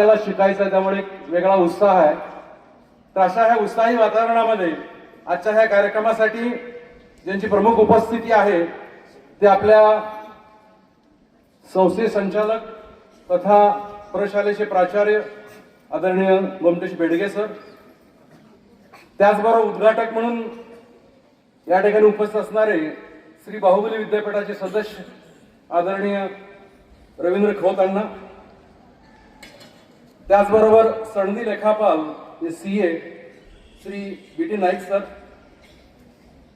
आपल्याला शिकायचं आहे, त्यामुळे एक वेगळा उत्साह आहे. तर अशा ह्या उत्साही वातावरणामध्ये आजच्या ह्या कार्यक्रमासाठी ज्यांची प्रमुख उपस्थिती आहे ते आपल्या संस्थे संचालक तथा प्रशालेचे प्राचार्य आदरणीय गोमटेश बेडगे सर, त्याचबरोबर उद्घाटक म्हणून या ठिकाणी उपस्थित असणारे श्री बाहुबली विद्यापीठाचे सदस्य आदरणीय रवींद्र खोत अण्णा, त्याचबरोबर सनदी लेखापाल CA Shri BT Naik sir,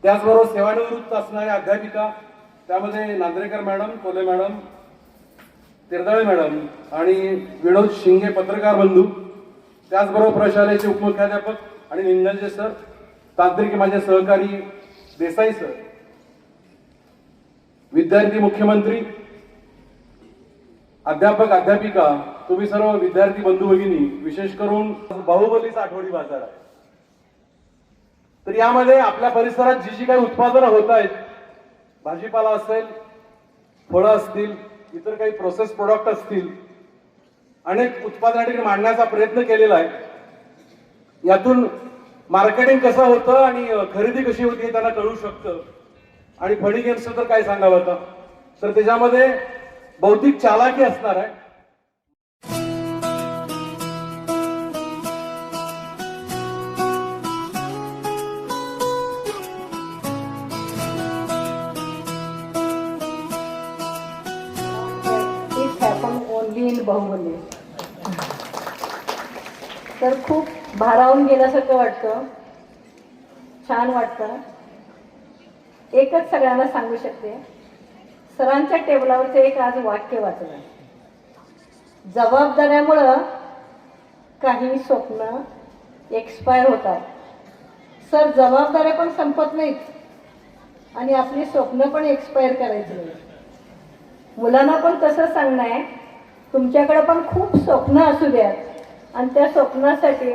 त्याचबरोबर सेवानिवृत्त असणाऱ्या अध्यापिका, त्यामध्ये नांद्रेकर मॅडम, कोले मॅडम, तिरदाळे मॅडम आणि विनोद शिंगे पत्रकार बंधू, त्याचबरोबर प्रशालेचे उपमुख्याध्यापक आणि निंगलजे सर, तांत्रिक माझे सहकारी देसाई सर, विद्यार्थी मुख्यमंत्री, अध्यापक अध्यापिका, तुम्ही सर्व विद्यार्थी बंधू भगिनी, विशेष करून बाहुबलीचा आठवडी बाजार आहे. तर यामध्ये आपल्या परिसरात जी जी काही उत्पादनं होत आहेत, भाजीपाला असेल, फळं असतील, इतर काही प्रोसेस प्रोडक्ट असतील, अनेक उत्पादनांकडे मांडण्याचा प्रयत्न केलेला आहे. यातून मार्केटिंग कसं होतं आणि खरेदी कशी होती हे त्यांना कळू शकतं. आणि फणी गेम्सचं तर काय सांगावं आता, तर त्याच्यामध्ये बौद्धिक चालाकी असणार आहे. Only in Baahubali. तर खूप भारावून गेल्यासारखं वाटतं, छान वाटतं. एकच सगळ्यांना सांगू शकते, सरांच्या टेबलावरचं एक आज वाक्य वाचलं, जबाबदाऱ्यामुळं काही स्वप्न एक्सपायर होतात. सर, जबाबदाऱ्या पण संपत नाहीत आणि आपली स्वप्न पण एक्सपायर करायची नाही. मुलांना पण तसं सांगणं आहे, तुमच्याकडे पण खूप स्वप्न असू द्यात आणि त्या स्वप्नासाठी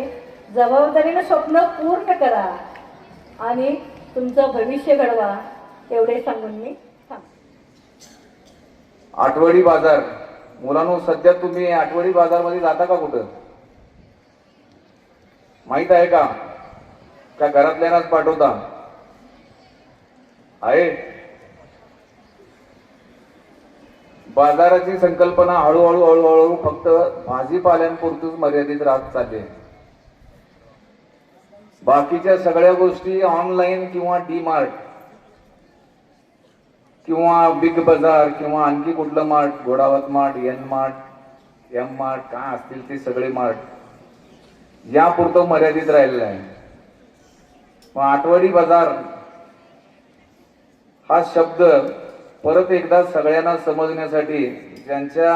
जबाबदारीनं स्वप्न पूर्ण करा आणि तुमचं भविष्य घडवा, एवढे सांगून मी आठवडी बाजार. मुलांनो, सध्या तुम्ही आठवडी बाजार मध्ये जाता का? कुठं माहित आहे का? का घरातल्यांनाच पाठवता? आहे बाजाराची संकल्पना हळूहळू हळूहळू फक्त भाजीपाल्यांपुरतीच मर्यादित राहत चालली. बाकीच्या सगळ्या गोष्टी ऑनलाईन किंवा डीमार्ट किंवा बिग बाजार किंवा आणखी कुठलं mart, Ghodawat mart, N mart, M mart, काय असतील ते सगळे मार्ट यापुरतं मर्यादित राहिलेलं आहे. मग आठवडी बाजार हा शब्द परत एकदा सगळ्यांना समजण्यासाठी ज्यांच्या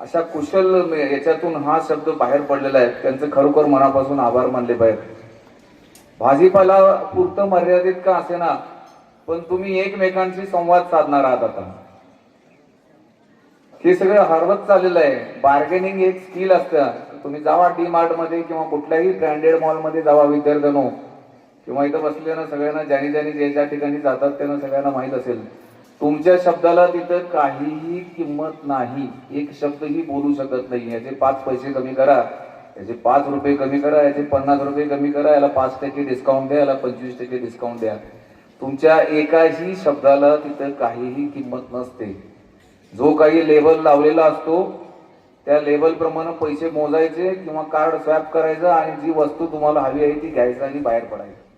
अशा कुशल याच्यातून हा शब्द बाहेर पडलेला आहे त्यांचं खरोखर मनापासून आभार मानले पाहिजेत. भाजीपाला पुरतं मर्यादित का असेना, पण तुम्ही एकमेकांशी संवाद साधणार आहात. आता हे सगळं हरवत चाललेलं आहे. बार्गेनिंग एक स्किल असतं. तुम्ही जावा डी मार्ट मध्ये किंवा कुठल्याही ब्रँडेड मॉल मध्ये जावा विद्यार्थ्यांनो, किंवा इथं बसलेल्या सगळ्यांना ज्यांनी ज्या ठिकाणी जातात त्यांना सगळ्यांना माहित असेल, तुमच्या शब्दाला तिथं काहीही किंमत नाही. एक शब्दही बोलू शकत नाही. याचे 5 पैसे कमी करा, याचे 5 रुपये कमी करा, याचे 50 रुपये कमी करा, याला 5% डिस्काउंट द्या, याला 25% डिस्काउंट द्या. तुमच्या एकाही शब्दाला तिथं काहीही किंमत नसते. जो काही लेबल लावलेला असतो त्या लेबल प्रमाणे पैसे मोजायचे किंवा कार्ड स्वॅप करायचं आणि जी वस्तू तुम्हाला हवी आहे ती घ्यायचं आणि बाहेर पडायचं.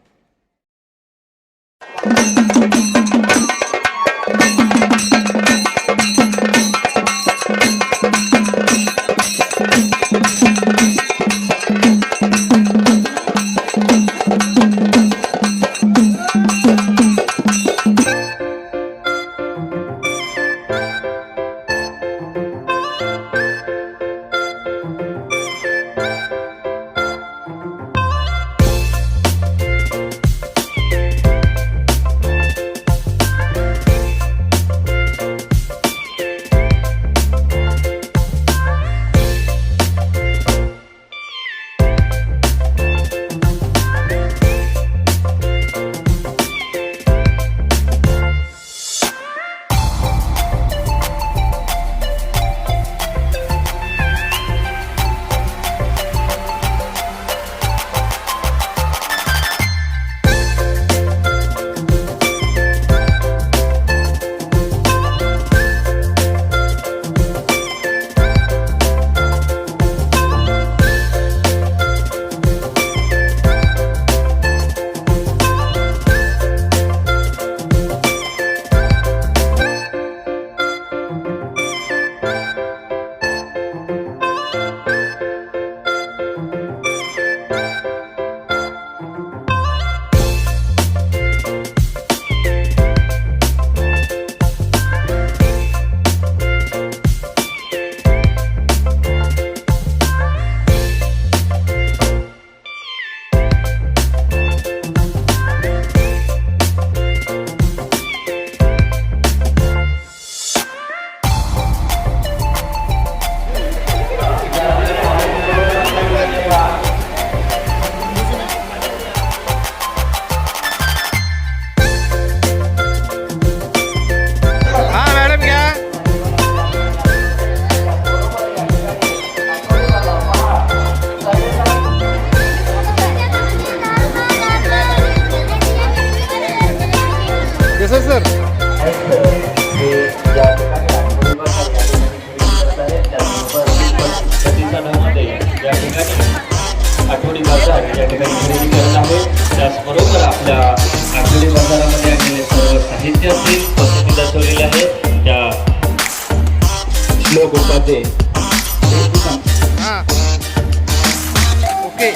या ठिकाणी खरेदी करत आहे. त्याचबरोबर आपल्या आठवडी बाजारामध्ये आणलेले सर्व साहित्य असतील पद्धती दर्शवलेले आहे. त्या श्लोक उपाध्ये ओके